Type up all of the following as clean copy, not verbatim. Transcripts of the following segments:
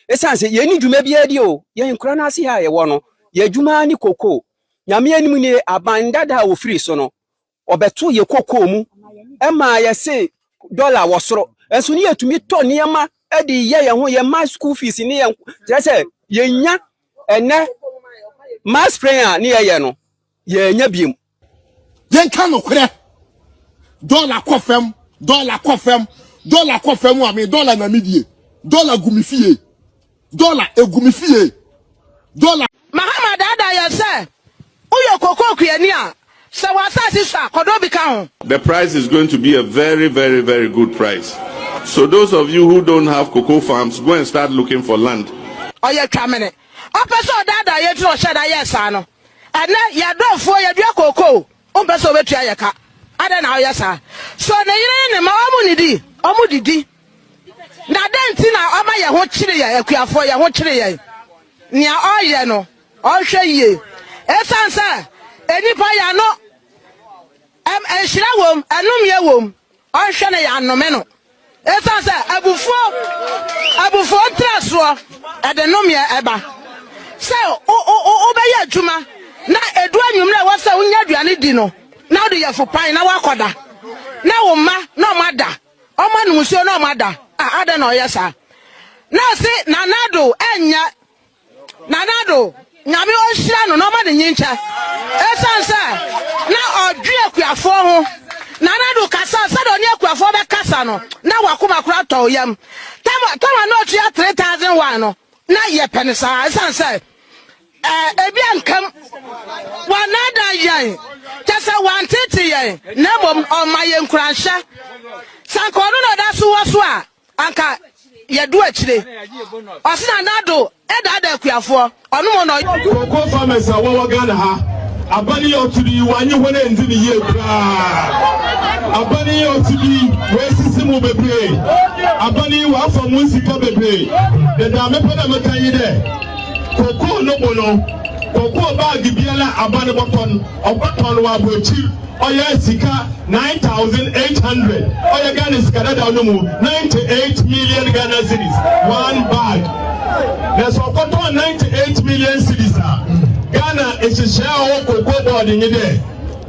esanse ye ni dwuma bia di o ye nkura na ase ha ye wo no ye dwuma ni koko nyame anim ni abandada wo free so no obeto ye koko mu ema ye se dollar wo soro enso ni yetumi to niema e di ye ho ye ma school fees ni ye se ye nya ene mass prayer ni ye no ye nya biem yen kan okre dollar kofem ami dollar na midie dollar gumifie dollar egumifie dollar Mahama dada ya say uyo koko kuyeni a se wasasi sa kodobi ka ho. The price is going to be a very, very, very good price. So those of you who don't have cocoa farms, go and start looking for land. Oye twamene opeso dada ye tro sheda yesa no ene ya dofo ye dua koko opeso betua ye ka ade na oyesa so ne yire ne ma omu didi na denti na oma ye ho kire ye akuafo ye ho kire ye nia oye no ohwe ye esanse enipa ya no enhira wom enum ye wom ohwe ne ya anome no esanse abufo traso edenum ye eba se o be ye adwuma na edu anwum na wo se unya aduane di no na wo de ye fopan na wakoda na wo ma na o mada o ma numusuo na o mada ade na oyesa na se nanado enya nanado nyame o hira no na o ma de nyincha esanse na odwe akuafo ho nanado kasa sado ni akuafo be kasa no na wakoma kura to yam tama no tua 3001 no na ye penisa esanse ebi ankam wanada yan tese wantete yan na mom on maye nkuransha sankono no da so waso a anka ye do akire osina nado eda akuafo onu mo no cocoa farmers a wo Ghana ha abani otudi wanyi hone ndini ye kra abani otudi wesisi mu bebre abani wa fa mu sika bebre de da me pena me kan yi de cocoa no bono cocoa bag biala abani boton wa bochi oya sika 9,800 oya Ghana sika da no mu 98 million Ghana cedis one bag there's a 98 million cedis Ghana is a share of cocoa board in there.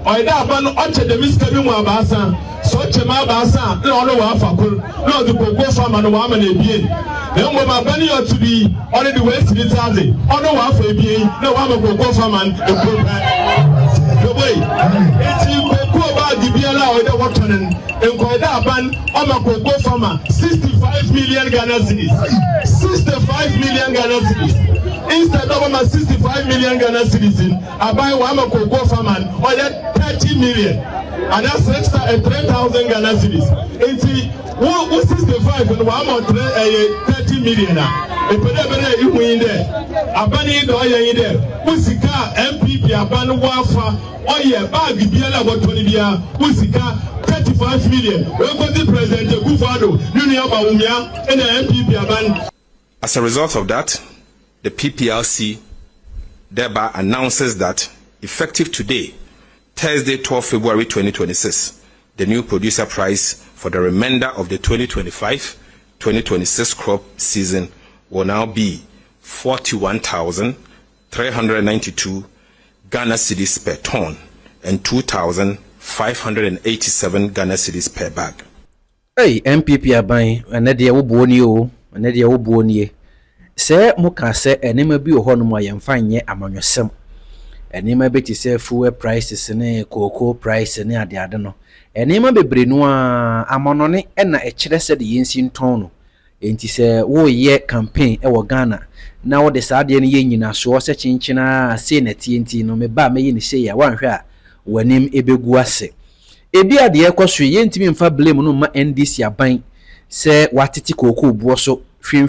Or that ban unto the Mr. Bimabasa, such a mabasa, no one fakul, no the cocoa farm and woman a being. Then when my bunny ought to be on the west in Italy, or no one for a being, no one of cocoa farm and the way. It's in cocoa about the Biala or the water and Koida ban on a cocoa farmer, 65 million Ghana cedis. 65 million Ghana cedis. Instead of my 65 million Ghana citizens, I buy one of cocoa farmer or 30 million. And that's extra 3,000 Ghana citizens. And see, 65 and one more 30 million. If you win there, I ban it or you in there. Usika NPP, I ban wafa, or yeah, bag Biala, what 20 years, Usika 35 million. Welcome to President Gufado, Union Baumia, and the NPP, I ban. As a result of that, the PPLC thereby announces that effective today, Thursday, 12 February 2026, the new producer price for the remainder of the 2025-2026 crop season will now be 41,392 Ghana cedis per ton and 2,587 Ghana cedis per bag. Hey, NPP aban, anede wo buoni o, anede wo buoni. Se muka se enema bi oho no mo yemfa nye amanwesem enema beti se fuel prices ne cocoa price ne ade no enema bebre no a amonone na ekire se de yensi nton no enti se wo ye campaign e wo Ghana na wo de saade ne yenyina so se chinchina se na tienti no me ba me ye ne se ya wanhwe a wanim ebegu ase ebi ade ekoso yentimi mfa blame no ma NDC aban se watiti cocoa buo so fin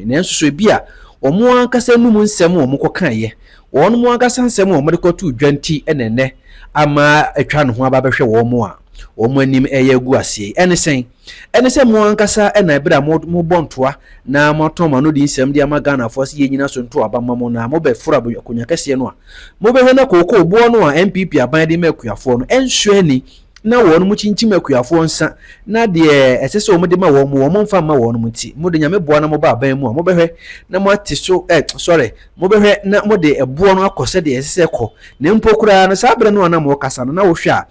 nanso so bia omo ankasa numu nsem omo kokan ye won mo ankasa nsem omo de kotu dwanti enene ama atwa no ho ababehwe wo mo a omo anim eye gu ase enesen mo ankasa ena bra mo bontoa na motoma no di nsem di ama Ghana fo se yenyina so nto abamma mo na mo be fura bokonya kase no a mo be hwe na kokoo bo no a NPP aban de makuafo no enhwe ni na wɔn mu kyinkyim akuafo nsa na de ɛsɛ sɛ wɔn de ma wɔn mfa ma wɔn mu ti mo de nyame boa na mo ba aban mu a mo bɛhwɛ na mo ate so mo bɛhwɛ na mo de ɛboɔ no akɔ sɛ de ɛsɛ sɛ kɔ na mpo koraa no saa bere no na mo kasa no na wo hwɛ a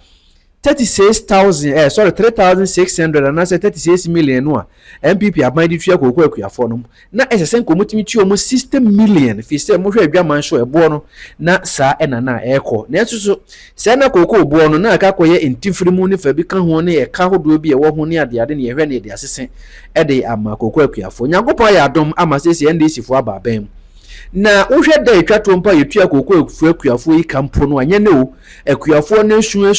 3,600 and I said 36 million no NPP aban di tua kokɔ akuafo no na ɛsɛ sɛ nko mutimi tua mo 60 million fi sɛ mo hwɛ adwaman so ɛboɔ no na saa ɛna na ɛkɔ na ɛso so sɛ na kokɔ boɔ no na aka kɔyɛ ntifiri mu ne fa bi ka ho ne ɛka hodoɔ bi ɛwɔ ho ne ade ne yɛhwɛ ne yɛde asese ɛde ama kokɔ akuafo nyankopɔn ayɛ adom ama sɛ NDC fo aba aban mu na wohwɛ da etwa tompa yetua kokɔ akuafo yi kampo no anya ne o akuafo ne sua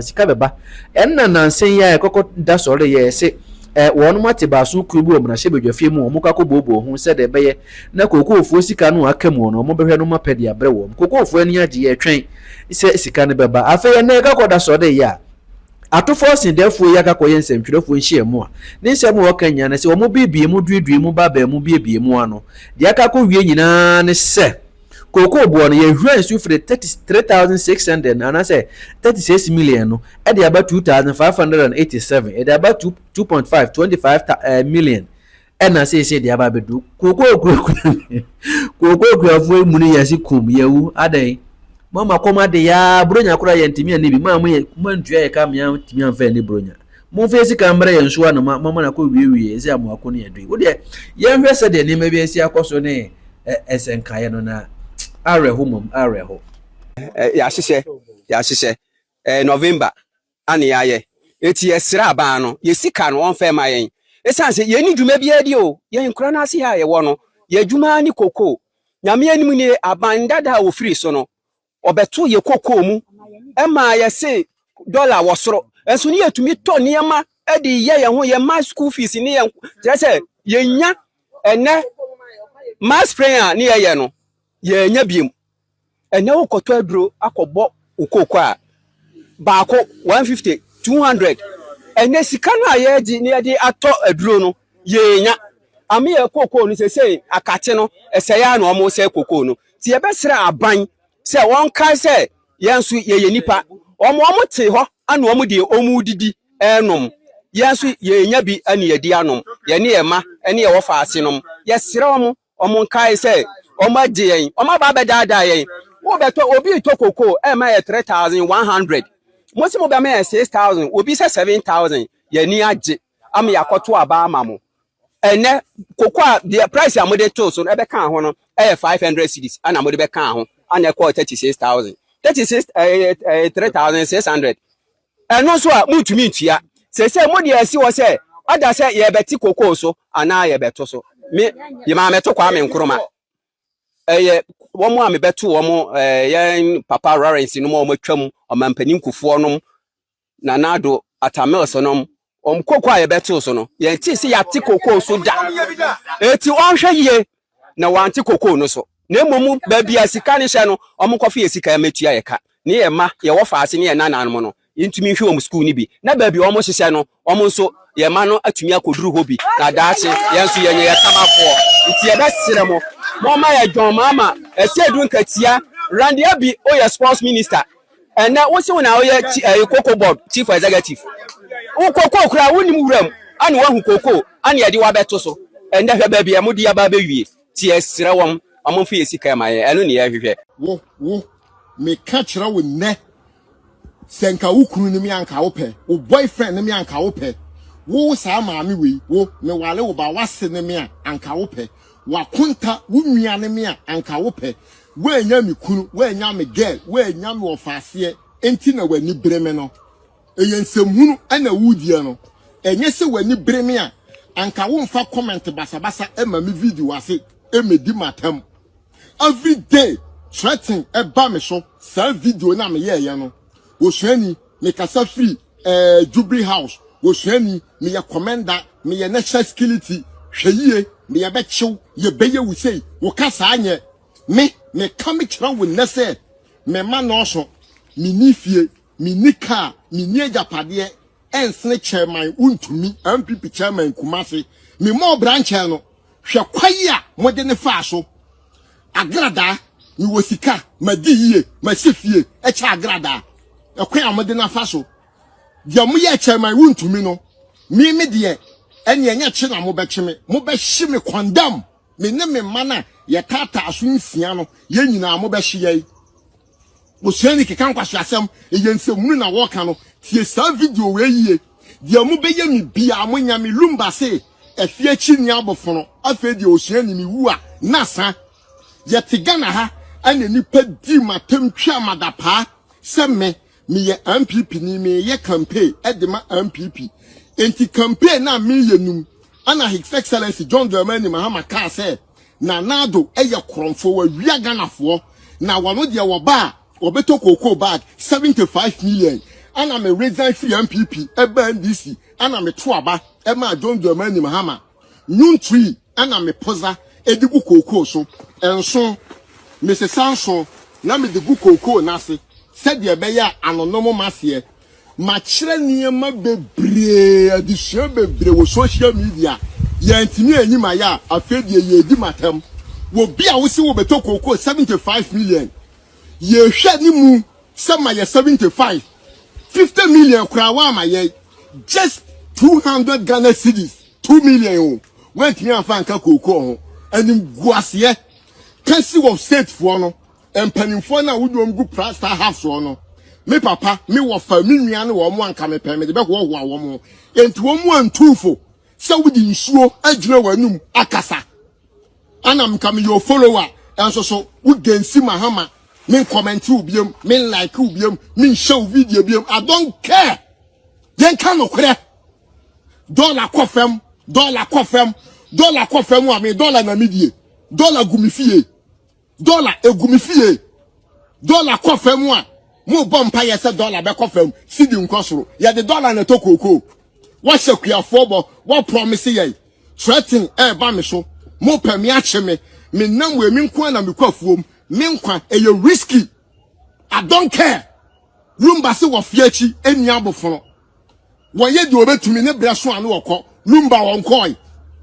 sika beba enna nansen ya ekoko da sore ye se wonu mate baso kubu o na hye bedwafie mu o mukako bobo ho se de beye na kokɔ ofuo sika no akamu no mo behwe no mapede abre wo kokɔ ofuo ani age ye twen se sika ne beba afeye na ekako da sore ya atofo sin defo ya kakɔ yense ntwerefo nhie mu a ne nsɛm wo kanya na se wo mo bibie mu duedue mu baba mu bibie mu ano de akakɔ wie nyina ne se kokɔ boɔ no ye hwan su fere 33,600 na na se 36 million no e de aba 2,587 e de aba 2.5 million e na se de aba bedu kokɔ afo mu ne yasi kum yewu adan mama koma de ya bronya kura ye ntimi anibi mama ye mantua ye kam ya ntimi anfa ne bronya mo fesi kamera ye nso na mama na ko wiewie ese amoako ne yedui wo de ye hwe se de ne ma bi esi akoso ne esenkaye no na areho ya hyehyɛ November ane yaye eti yesra aba no ye sika no on fa ma yen esanse ye ni dwuma bia di o ye nkura na ase ha ye wo no ye dwuma ni koko nyame anim ni abandada wo free so no obeto ye koko mu ema ye se dollar wo soro enso ni yetumi to niema e de ye ho ye ma school fees ni ye se ye nya ene mass prayer ni ye no ye nya biem ene wo koto aduro akobọ okoko a baako 150 200 ene sika no aye di ni ye ato aduro no ye nya ame ye koko no se akate no ese ya na omo se koko no ti ye besra aban se won kai se yensu ye nipa omo te ho ana omo de omu didi enom yensu ye nya bi ana ye di anom ye ne ye ma ene ye wo fa ase nom ye sere omo kai se omo age yen omo ba be dada yen wo beto obi to koko e ma ye 3,100 mo se mo be ma ye 6,000 obi se 7,000 ye ni age am yakoto aba amamo ene koko a the price amode to so e be kan ho no e 500 cedis ana amode be kan ho ana call 36,000 3,600 eno so a mutumi ntua se mo de asi wo se oda se ye beti koko so ana ye beto so me ye ma meto kwa me nkroma wo mo a me beto wo mo ye papa Lawrence no mo matwam o mampanin kufo no na nado atamel so no koko a ye beto so no ye ti se ya ti koko so da eti on hwe ye na wanti koko no so na emomu ba bia sika ne hye no omkofa ye sika metua ye ka ne ye ma ye wo faase ne ye nananum no intumi hwe om school ni bi na ba bia omo hye no omo nso ye ma no atumi akoduru hobi na daache ye nso ye nye ye tamafo nti ye besere mo ma ye John mama ese edu nkatia Randy Abi o ye sports minister na wo se wona o ye Cocoa board chief executive wo koko kura woni mu wuram ana wa hu koko ana ye de wa beto so enda hwe ba bia mo di aba ba wie ti esere wom amomfa yesika ma ye eno ne ye hwehwe wo me ka kira wo ne senka wo kunu ni mi anka wo pe wo boyfriend ni mi anka wo pe wo sa maami we wo me wale wo ba wase ni mi anka wo pe wa kunta wo nua ni mi anka wo pe wo enya mi kunu wo enya mi girl wo enya mi ofase enti na wani breme no eyensemhunu ana wudie no enye se wani breme anka wo mfa comment basabasa ema mi video ase emedi matam every day threatening eba me so sell video na me ye no wo hwani me kasa free Jubilee House wo hwani me ye commander me ye national security hweyie me ye be chiw ye beye wo sei wo kasa anye me come kira wo nese me ma no so me ni fie me ni car me ni ajapade ensene chairman untumi NPP chairman Kumasi me mo branch no hwe kwaye a mode ne fa so agrada mi wo sika ma di yie ma sifie e cha agrada e kwan amode na fa so dia mo ye chairman wuntumi no mi de ene enya che na mo be hye me condemn me ne me mana ye tata aso nsia no ye nyina mo be hye ye mo seni ke kan kwaso asem e ye nsem na wo ka no tie sa video we yie dia mo be ye mi bia mo nya me lumba se efie chi ni abofono afa dia osua ni mi wu a na sa ye tigana ha ane nipa di matem twa madapa se me ye NPP ni me ye campaign e de ma NPP enti campaign na me ye num ana His Excellency John Dramani Mahama ka se na nado e ye kronfo wa wia ganafo na wano de wo ba obeto koko bag 75 million ana me resign free NPP e ba NDC ana me to aba e ma John Dramani Mahama nyun tree ana me poza e di gu koko so enso Mr. Sanson na me de gu koko na se said ye beya anonomo masie ma kire niema bebre adisua bebre wo social media ye antimi anyima ya afedie ye di matam wo bia wo se wo beto koko 75 million ye hwe ni mu se ma ye 75 50 million kura wa ma ye just 200 Ghana cedis 2 million o went me afa nka koko ho anim guase kasi wo state for no empanimfo na wudom gu plaster house no me papa me wo fa me nua ne wo mo anka me pɛ me de be ho ho awo mo enti wo mo antufo se wudi nsuo agyina wanum akasa anam kam your follower enso so wugensi mahama me comment ubiem me like ubiem me show video ubiem I don't care yen ka no kre dollar kofem wa me dollar na medie dollar gumifie dollar egumifie dollar kofem a mo bompa ye se dollar be kofem sidi nkosoro ye de dollar na tokoko wa hyakuafo bo wa promise ye threaten e ba me so mo pa me ache me nam we mi nko na me kwafuom me nkwa e ye risky I don't care lumba se wo fiachi eni aboforo wo ye de obetumi ne breso ane wokọ lumba won koi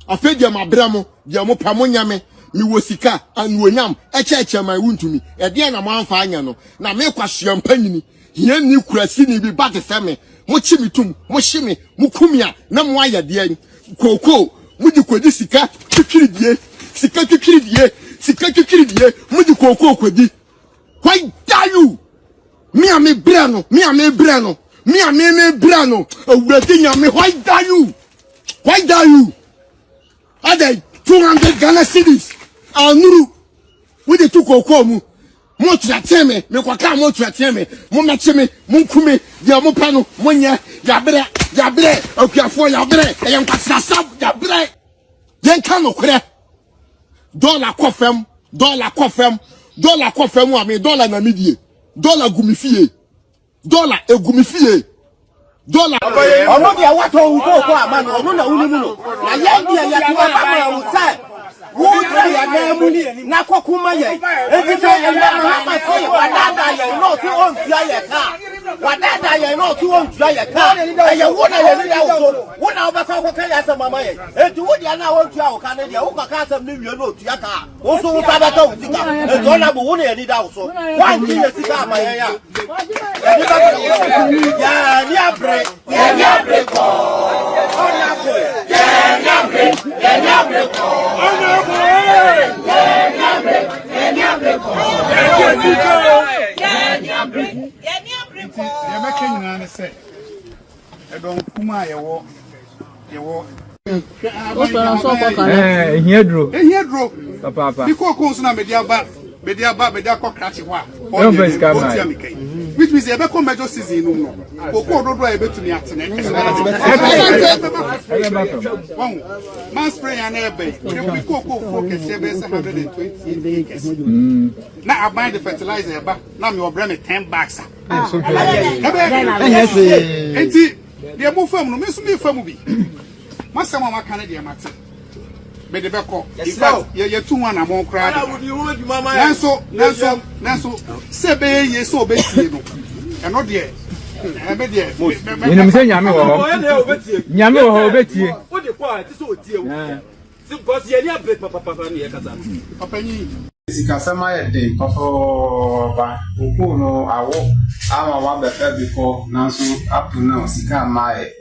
afedia mabra mo dia mo pa mo nyame mi wosika anuonyam echeche mai wuntumi e de na mo anfa anya no na me kwahye mpanyini hia ni kurasi ni bi ba te seme mo chimitum mo hime mo kumia na mo ayade koko mo di kwedi sika twiridie mo di koko kwedi why dare you me ame brano awurade nyame why dare you ade 200 Ghana cedis anuru we de tukoko mu mo tuateme me kwaka mo tuateme mo meche me mo nkume dia mo pa no mo nya yabre okuafo yabre e nkwasasa yabre yen ka no kre dollar kofem wa me dollar na medie dollar gumifie dollar egumifie dollar ono dia wato ukoko amanu ono na unimu no na yendia ya tuwa baba wo sai wo ya na mu na kokuma ye enti so ma so wadada ye no ti on tua ye ka wadada ye no ti on tua ye ka ye wo na ye ni ya wo na obaka ko kan ya sa mama ye enti wo dia na won tua wo ka na dia wo ka asem ni wie no tua ka wo so wo saba ka wo sika enti ona bo wo na ye ni da wo so wa nti ye sika ama ye ya ya ni abre ko ona ko ya ni abre ko which means you become major season no koko dodo e betumi atene man spray an ebe we koko focus e be 120 acres na I buy the fertilizer eba na me obre me 10 bags enti de mo fam no me so me fam bi masama maka na de mate me de beko in fact ye tu one amon kra nanso se be ye so be tie no eno de e be de ni me nyame wo ho obetie o de kwa ti so tie wo because ye ni abre papa ni ye kasa papa ni Sikasema yede papa ba okuno awo ama wa befe before nanso up to now sika mae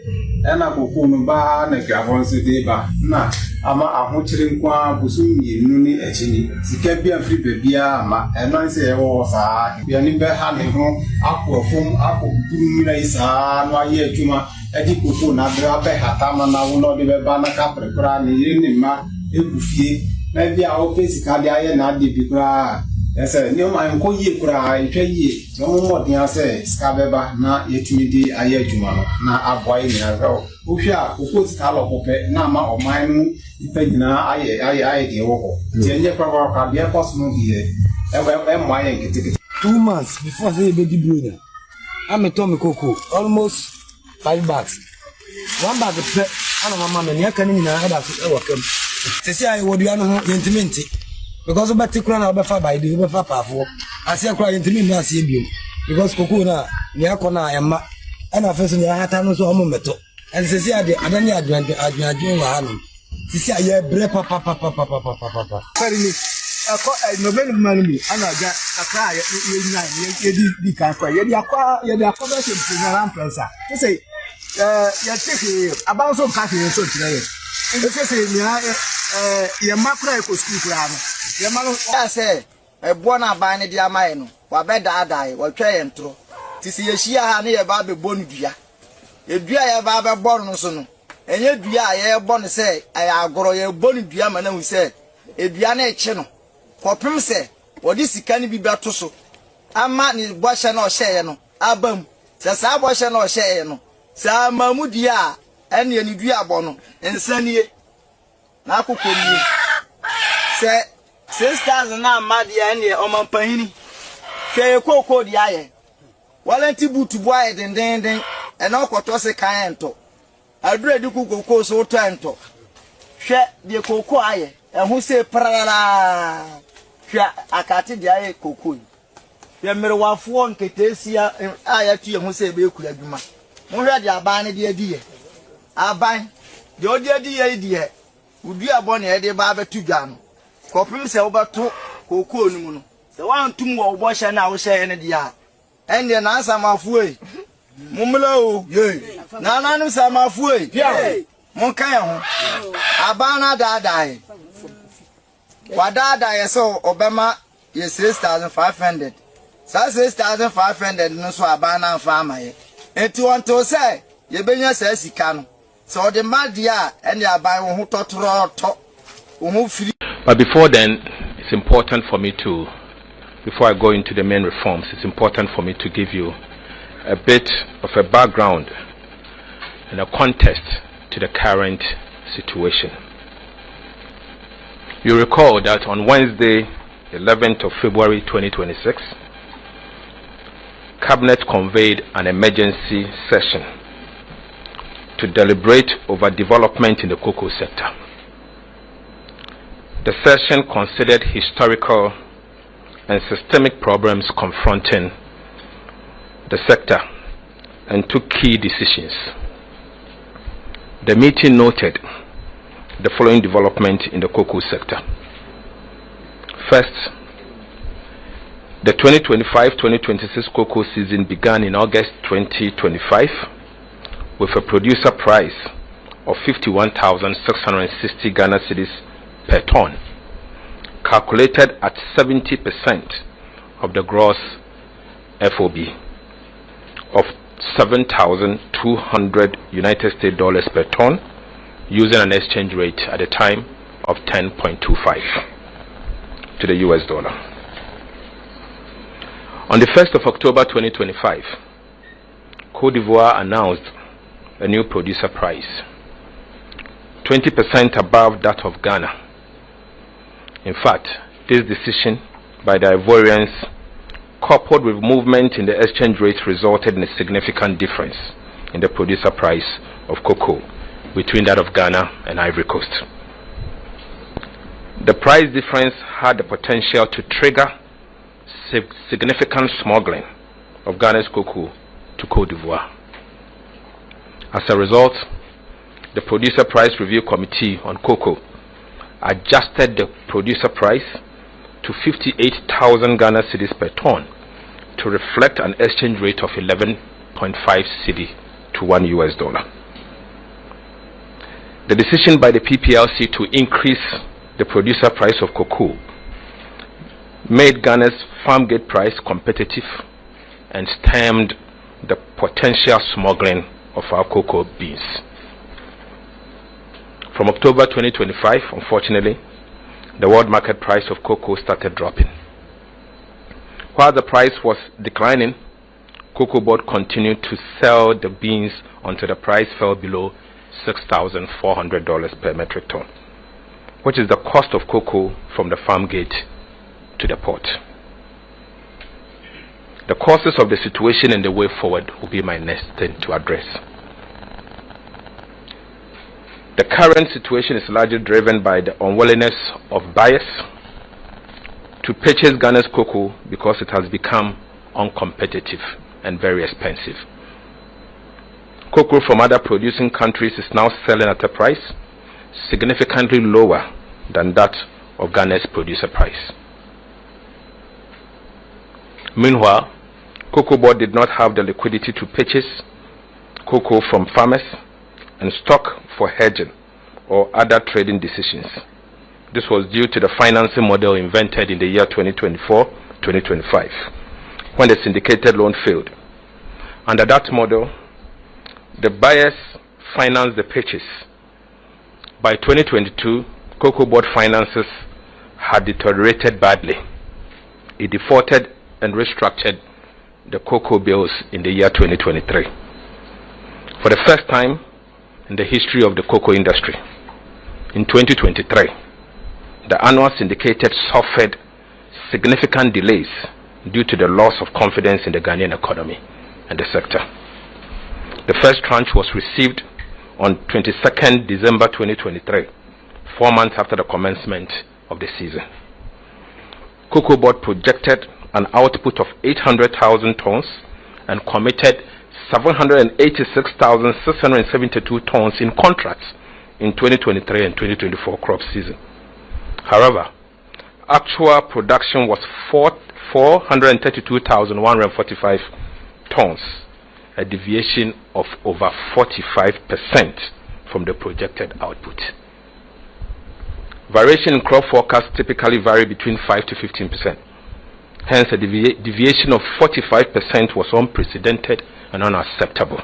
ena okuno ba na gwavonse de ba na ama ahokyere nkwa busumi enu ni echini sika bia free bebia ama eno nse ye wo saa bia ni be ha ne ho akofom akoburu isa no aye adwuma edi koko na bra be hatama na wo no de be ba na kaprekura ni yiri ni ma egufie na bia o pesika de aye na de bi kura ese ni o ma nko yie kura etwa yie no mo den ase ska beba na yetumi di aye adwuma no na aboa yi na ro o hwe a koko sika lo pope na ma o man mu ipagina aye de wo ho ti enye kwa kwa bia cosmo die e mo aye nketekete 2 months before say be di blow na am to me koko almost 5 bags 1 bag pe ana mama me ne kan ni na ada so e wakam sesi ayi wodua no ho yentimenti because obatikura na obefa by the obefa pafo ase akura yentimenti na ase ebiem because koko na ne akona ayama ana feso ne hata no so omo meto and sesi ade adani adwan wa hanu sisi aye bre papa kari ni ako november manumi ana ja aka ye di kan kwa ye di akwa be se program pressa say ya take abanso ka se so tire say ni ye makura ko school kura no ye malo say ebo na ban ne di amaye no wa be daadai wa twa ye ntro tisi ye hia ha ne ye ba be bonu dua edua ye ba be bonu no so no enye dua ye bonu say aya agoro ye bonu dua ma na hu say edua na eche no kopim say wodi sika ni bi beto so ama ni bohye na o hye no abam sa bohye na o hye no sa mamudi a ene ni dua abo no ensanie na akokomi se 6000 na amade ene o mampahini hwe kokko di aye walanti butu bo aye dendenden ene okoto se kan ento adure di kokko so to ento hwe di kokko aye ehu se prara hwe akate di aye kokko ye mere wafo nketesia aya tu ehu se be ekura dwuma mo hwe di aban ne di adiye aban de odi adiye idiye udu abo ne de ba betu dwa no kopim se wo beto kokko onum no se wantum wo bohye na wo hye ne dia ende na asamafu e mumla o ye na nanu samafu e mon kan ho abana daadai wadada ye so obema ye 6500 sa 6500 no so abana fa amaye enti wonto say ye benya sa sika no so de madia ene aban wo ho totoro to wo ho firi. But before then, it's important for me to, before I go into the main reforms, it's important for me to give you a bit of a background and a context to the current situation. You recall that on Wednesday, 11th of February 2026, Cabinet convened an emergency session to deliberate over development in the cocoa sector. The session considered historical and systemic problems confronting the sector and took key decisions. The meeting noted the following development in the cocoa sector. First, the 2025-2026 cocoa season began in August 2025 with a producer price of 51,660 Ghana cedis per ton, calculated at 70% of the gross FOB of $7,200 United States dollars per ton, using an exchange rate at the time of 10.25 to the US dollar. On the 1st of October 2025, Côte d'Ivoire announced a new producer price, 20% above that of Ghana. In fact, this decision by the Ivorians, coupled with movement in the exchange rate, resulted in a significant difference in the producer price of cocoa between that of Ghana and Ivory Coast. The price difference had the potential to trigger significant smuggling of Ghana's cocoa to Côte d'Ivoire. As a result, the Producer Price Review Committee on Cocoa adjusted the producer price to 58,000 Ghana cedis per ton to reflect an exchange rate of 11.5 cedi to $1. The decision by the PPLC to increase the producer price of cocoa made Ghana's farm gate price competitive and stemmed the potential smuggling of our cocoa beans. From October 2025, unfortunately, the world market price of cocoa started dropping. While the price was declining, Cocoa Board continued to sell the beans until the price fell below $6,400 per metric ton, which is the cost of cocoa from the farm gate to the port. The causes of the situation and the way forward will be my next thing to address. The current situation is largely driven by the unwillingness of buyers to purchase Ghana's cocoa because it has become uncompetitive and very expensive. Cocoa from other producing countries is now selling at a price significantly lower than that of Ghana's producer price. Meanwhile, Cocoa Board did not have the liquidity to purchase cocoa from farmers and stock for hedging or other trading decisions. This was due to the financing model invented in the year 2024-2025 when the syndicated loan failed. Under that model, the buyers financed the purchase. By 2022, Cocoa Board finances had deteriorated badly. It defaulted and restructured the cocoa bills in the year 2023. For the first time in the history of the cocoa industry, in 2023, the annual syndicated suffered significant delays due to the loss of confidence in the Ghanaian economy and the sector. The first tranche was received on 22nd December 2023, 4 months after the commencement of the season. Cocoa Board projected an output of 800,000 tons and committed 786,672 tons in contracts in 2023 and 2024 crop season. However, actual production was 432,145 tons, a deviation of over 45% from the projected output. Variation in crop forecasts typically vary between 5 to 15%. Hence, a deviation of 45% was unprecedented and unacceptable.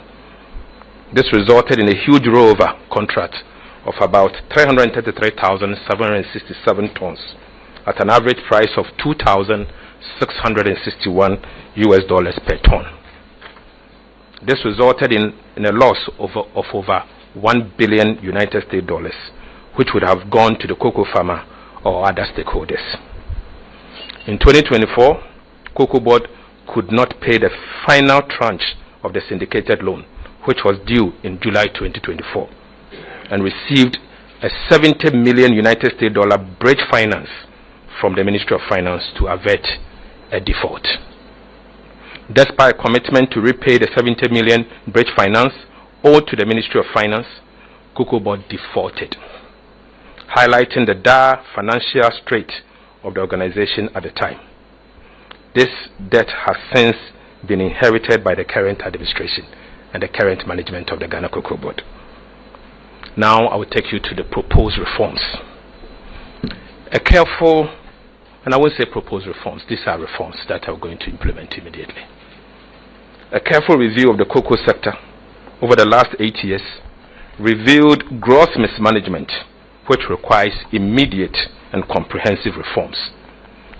This resulted in a huge rollover contract of about 333,767 tons at an average price of $2,661 per ton. This resulted in a loss of over $1 billion United States dollars, which would have gone to the cocoa farmer or other stakeholders. In 2024, Cocoa Board could not pay the final tranche of the syndicated loan, which was due in July 2024, and received a $70 million United States dollar bridge finance from the Ministry of Finance to avert a default. Despite a commitment to repay the $70 million bridge finance owed to the Ministry of Finance, Cocoa Board defaulted, highlighting the dire financial strait of the organization at the time. This debt has since been inherited by the current administration and the current management of the Ghana Cocoa Board. Now I will take you to the proposed reforms. A careful, and I won't say proposed reforms, these are reforms that are going to implement immediately. A careful review of the cocoa sector over the last 8 years revealed gross mismanagement, which requires immediate and comprehensive reforms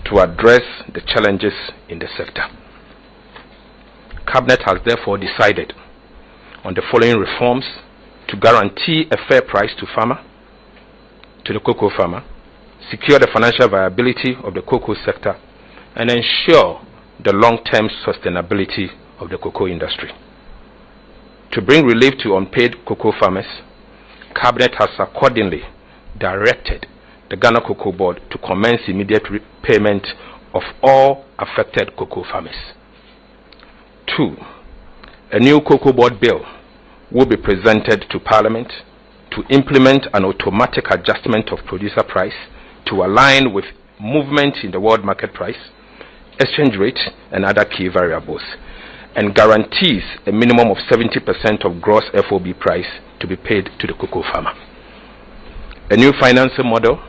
to address the challenges in the sector. Cabinet has therefore decided on the following reforms to guarantee a fair price to the cocoa farmer, secure the financial viability of the cocoa sector, and ensure the long-term sustainability of the cocoa industry. To bring relief to unpaid cocoa farmers, Cabinet has accordingly directed the Ghana Cocoa Board to commence immediate repayment of all affected cocoa farmers. 2. A new Cocoa Board bill will be presented to Parliament to implement an automatic adjustment of producer price to align with movement in the world market price, exchange rate, and other key variables, and guarantees a minimum of 70% of gross FOB price to be paid to the cocoa farmer. A new financing model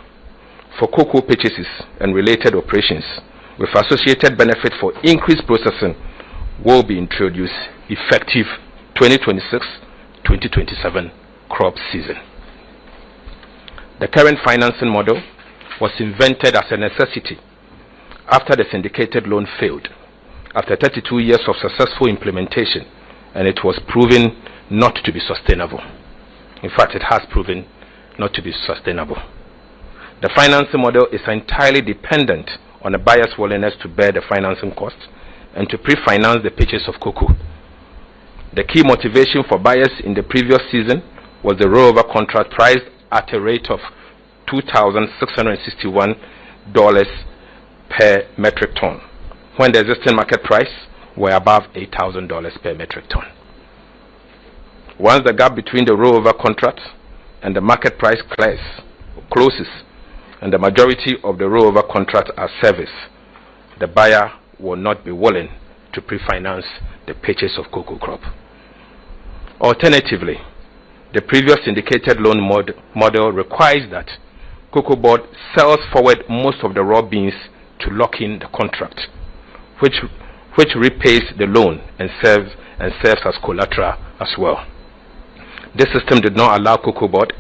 for cocoa purchases and related operations with associated benefit for increased processing will be introduced effective 2026-2027 crop season. The current financing model was invented as a necessity after the syndicated loan failed after 32 years of successful implementation, and it was proven not to be sustainable. In fact, it has proven not to be sustainable. The financing model is entirely dependent on the buyer's willingness to bear the financing costs and to pre-finance the purchase of cocoa. The key motivation for buyers in the previous season was the rollover contract priced at a rate of $2,661 per metric ton, when the existing market price were above $8,000 per metric ton. Once the gap between the rollover contract and the market price closes, and the majority of the rollover contracts are serviced, the buyer will not be willing to pre-finance the purchase of cocoa crop. Alternatively, the previous syndicated loan model requires that Cocoa Board sells forward most of the raw beans to lock in the contract, which repays the loan and serves as collateral as well. This system did not allow Cocoa Board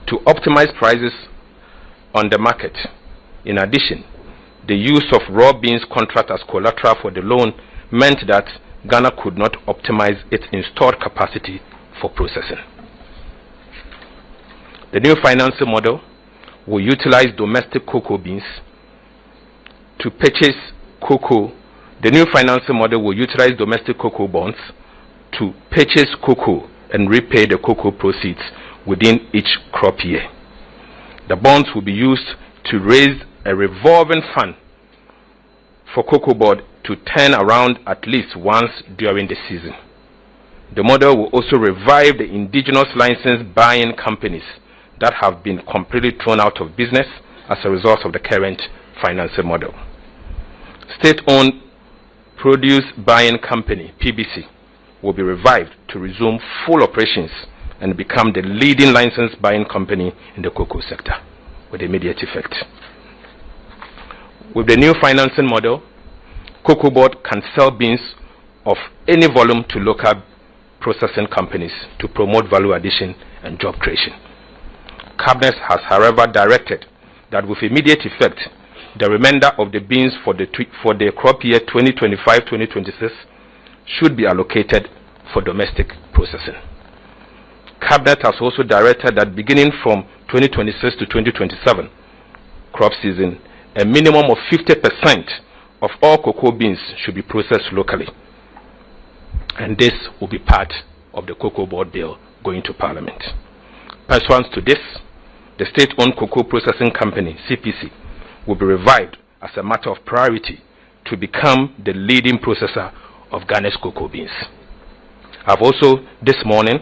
to optimize prices on the market. In addition, the use of raw beans contract as collateral for the loan meant that Ghana could not optimize its installed capacity for processing. The new financing model will utilize domestic cocoa beans to purchase cocoa. The new financing model will utilize domestic cocoa bonds to purchase cocoa and repay the cocoa proceeds within each crop year. The bonds will be used to raise a revolving fund for Cocoa Board to turn around at least once during the season. The model will also revive the indigenous licensed buying companies that have been completely thrown out of business as a result of the current financing model. State-owned produce buying company, PBC, will be revived to resume full operations and become the leading licensed buying company in the cocoa sector with immediate effect. With the new financing model, Cocoa Board can sell beans of any volume to local processing companies to promote value addition and job creation. Cabinet has, however, directed that with immediate effect, the remainder of the beans for the crop year 2025-2026 should be allocated for domestic processing. Cabinet has also directed that beginning from 2026 to 2027 crop season, a minimum of 50% of all cocoa beans should be processed locally. And this will be part of the Cocoa Board bill going to Parliament. Pursuant to this, the state-owned cocoa processing company, CPC, will be revived as a matter of priority to become the leading processor of Ghana's cocoa beans. I've also, this morning,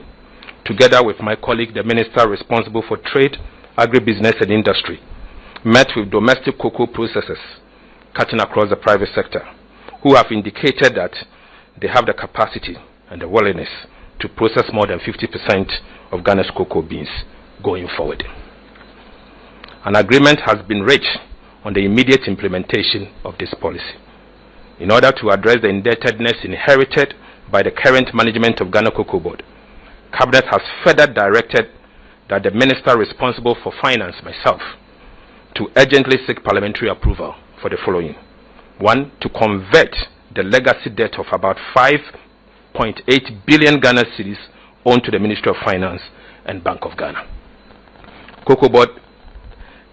together with my colleague, the Minister responsible for Trade, Agribusiness and Industry, met with domestic cocoa processors cutting across the private sector, who have indicated that they have the capacity and the willingness to process more than 50% of Ghana's cocoa beans going forward. An agreement has been reached on the immediate implementation of this policy. In order to address the indebtedness inherited by the current management of Ghana Cocoa Board, Cabinet has further directed that the Minister responsible for Finance, myself, to urgently seek parliamentary approval for the following. 1. To convert the legacy debt of about 5.8 billion Ghana cedis owed to the Ministry of Finance and Bank of Ghana. Cocoa Board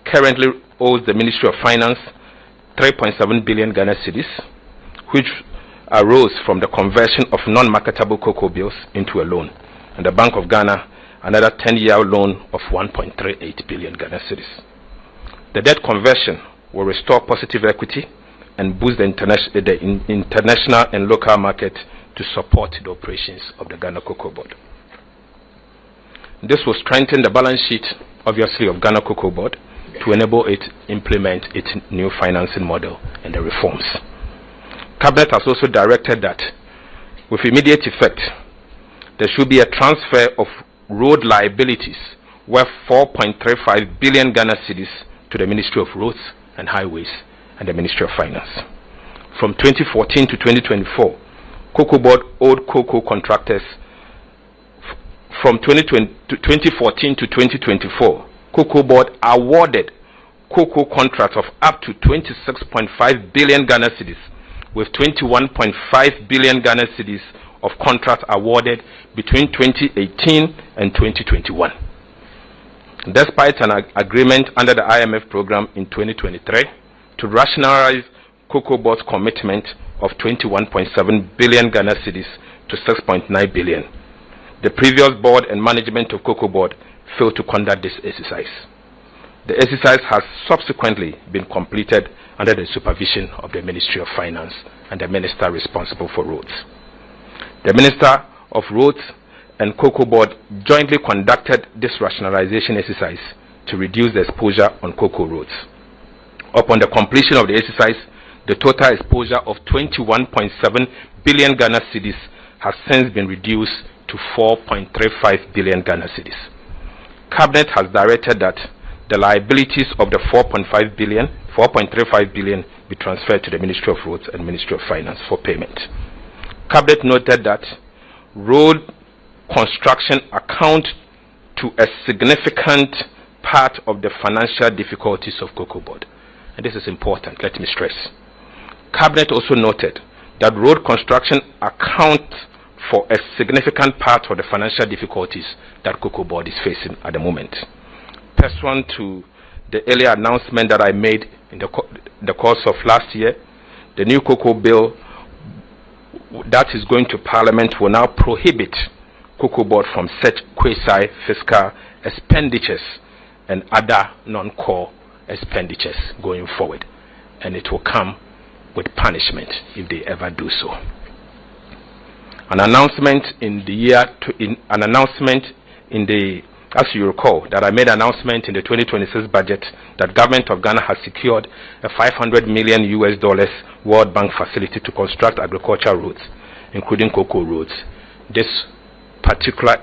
currently owes the Ministry of Finance 3.7 billion Ghana cedis, which arose from the conversion of non-marketable cocoa bills into a loan, and the Bank of Ghana another 10-year loan of 1.38 billion Ghana cedis. The debt conversion will restore positive equity and boost the international and local market to support the operations of the Ghana Cocoa Board. This will strengthen the balance sheet, obviously, of Ghana Cocoa Board to enable it implement its new financing model and the reforms. Cabinet has also directed that with immediate effect, there should be a transfer of road liabilities worth 4.35 billion Ghana cedis to the Ministry of Roads and Highways and the Ministry of Finance. From 2014 to 2024, Cocoa Board owed cocoa contractors. From 2014 to 2024, Cocoa Board awarded cocoa contracts of up to 26.5 billion Ghana cedis, with 21.5 billion Ghana cedis of contracts awarded between 2018 and 2021. Despite an agreement under the IMF program in 2023 to rationalize Cocoa Board's commitment of 21.7 billion Ghana cedis to 6.9 billion, the previous board and management of Cocoa Board failed to conduct this exercise. The exercise has subsequently been completed under the supervision of the Ministry of Finance and the Minister responsible for roads. The Minister of Roads and Cocoa Board jointly conducted this rationalization exercise to reduce the exposure on cocoa roads. Upon the completion of the exercise, the total exposure of 21.7 billion Ghana cedis has since been reduced to 4.35 billion Ghana cedis. Cabinet has directed that the liabilities of the 4.35 billion be transferred to the Ministry of Roads and Ministry of Finance for payment. Cabinet noted that road construction account to a significant part of the financial difficulties of Cocoa Board. And this is important, let me stress. Cabinet also noted that road construction accounts for a significant part of the financial difficulties that Cocoa Board is facing at the moment. Pursuant to the earlier announcement that I made in the course of last year, the new cocoa bill that is going to Parliament will now prohibit Cocoa Board from such quasi-fiscal expenditures and other non-core expenditures going forward, and it will come with punishment if they ever do so. An announcement as you recall, that I made an announcement in the 2026 budget that government of Ghana has secured a $500 million World Bank facility to construct agricultural roads, including cocoa roads. This particular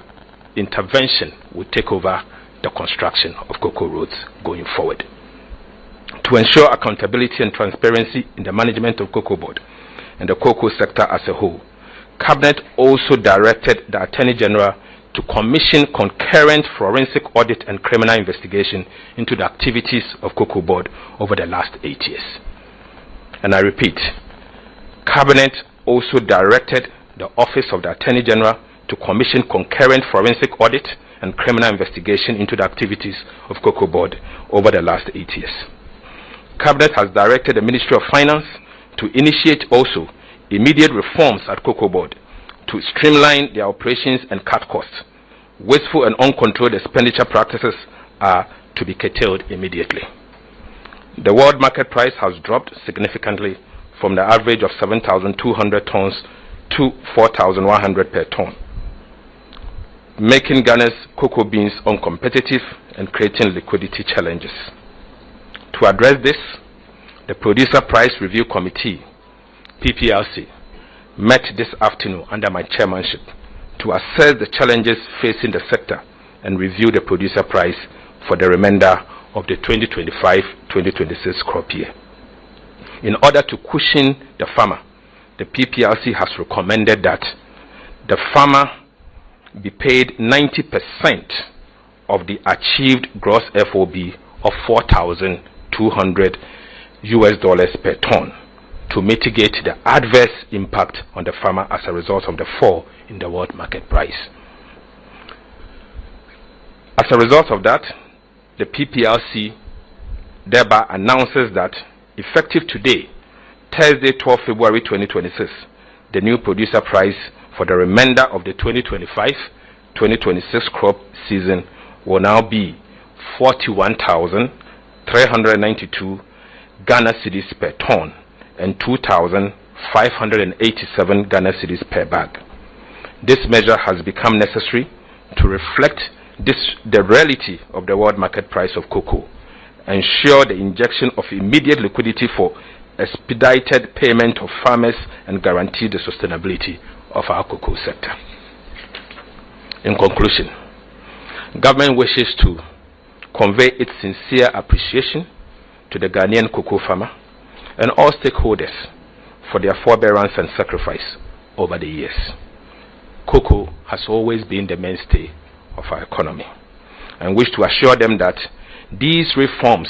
intervention will take over the construction of cocoa roads going forward. To ensure accountability and transparency in the management of Cocoa Board and the cocoa sector as a whole, Cabinet also directed the Attorney General to commission concurrent forensic audit and criminal investigation into the activities of Cocoa Board over the last 8 years. And I repeat, Cabinet also directed the Office of the Attorney General to commission concurrent forensic audit and criminal investigation into the activities of Cocoa Board over the last 8 years. Cabinet has directed the Ministry of Finance to initiate also immediate reforms at Cocoa Board to streamline their operations and cut costs. Wasteful and uncontrolled expenditure practices are to be curtailed immediately. The world market price has dropped significantly from the average of 7,200 tons to 4,100 per ton, making Ghana's cocoa beans uncompetitive and creating liquidity challenges. To address this, the Producer Price Review Committee, PPRC, met this afternoon under my chairmanship to assess the challenges facing the sector and review the producer price for the remainder of the 2025-2026 crop year. In order to cushion the farmer, the PPRC has recommended that the farmer be paid 90% of the achieved gross FOB of $4,200 per ton to mitigate the adverse impact on the farmer as a result of the fall in the world market price. As a result of that, the PPRC thereby announces that effective today, Thursday, 12 February 2026, the new producer price for the remainder of the 2025-2026 crop season will now be 41,392 Ghana cedis per ton and 2,587 Ghana cedis per bag. This measure has become necessary to reflect the reality of the world market price of cocoa ensure the injection of immediate liquidity for expedited payment of farmers, and guarantee the sustainability of our cocoa sector. In conclusion, government wishes to convey its sincere appreciation to the Ghanaian cocoa farmer and all stakeholders for their forbearance and sacrifice over the years. Cocoa has always been the mainstay of our economy, and wish to assure them that these reforms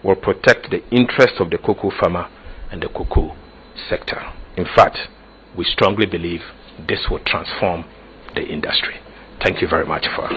will protect the interests of the cocoa farmer and the cocoa sector. In fact, we strongly believe this will transform the industry. Thank you very much for